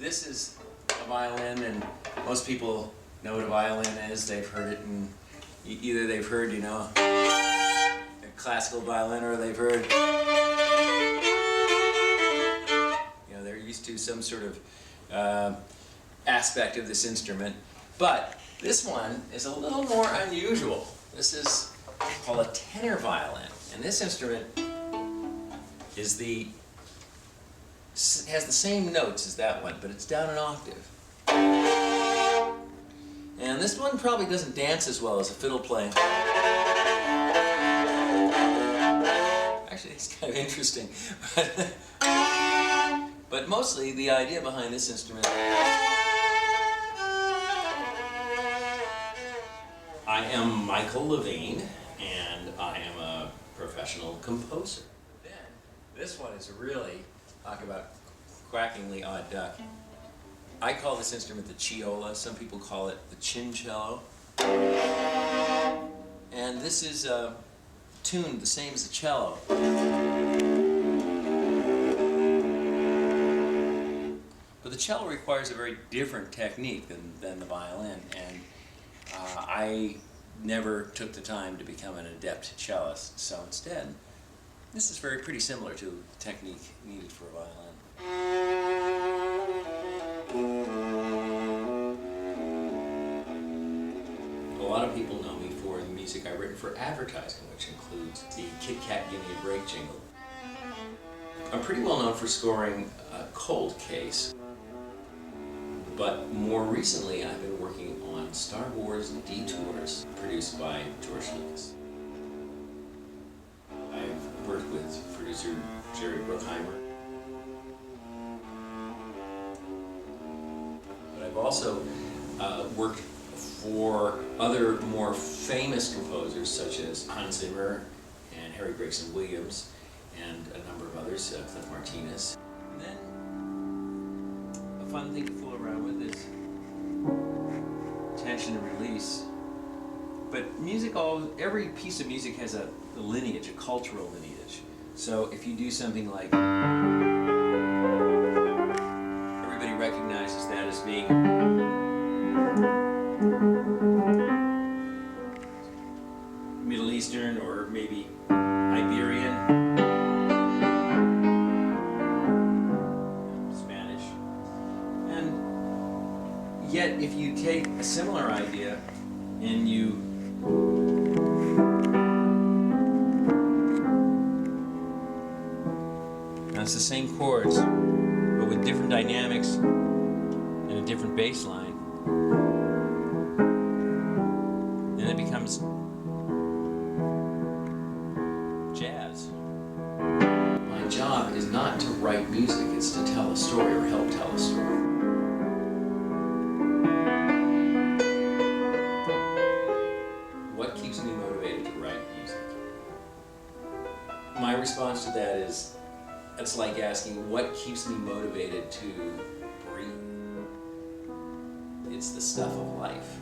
This is a violin, and most people know what a violin is. They've heard it, and either they've heard, a classical violin, or they've heard, they're used to some sort of aspect of this instrument. But this one is a little more unusual. This is called a tenor violin, and this instrument has the same notes as that one, but it's down an octave. And this one probably doesn't dance as well as a fiddle playing. Actually, it's kind of interesting. But mostly the idea behind this instrument, I am Michael Levine, and I am a professional composer. Then, this one is really, talk about quackingly odd duck. I call this instrument the chiola. Some people call it the chincello. And this is tuned the same as the cello. But the cello requires a very different technique than the violin, and I never took the time to become an adept cellist, so instead, this is pretty similar to the technique needed for a violin. A lot of people know me for the music I've written for advertising, which includes the Kit Kat Give Me a Break jingle. I'm pretty well known for scoring Cold Case, but more recently I've been working on Star Wars Detours, produced by George Lucas. I've worked with producer Jerry Bruckheimer. But I've also worked for other more famous composers such as Hans Zimmer and Harry Gregson Williams and a number of others, Cliff Martinez. And then a fun thing to fool around with is tension and release. But every piece of music has a lineage, a cultural lineage. So if you do something like, everybody recognizes that as being Middle Eastern or maybe Iberian, Spanish. And yet if you take a similar idea and you it's the same chords, but with different dynamics and a different bass line, then it becomes jazz. My job is not to write music, it's to tell a story or help tell a story. What keeps me motivated to write music? My response to that is, it's like asking, what keeps me motivated to breathe? It's the stuff of life.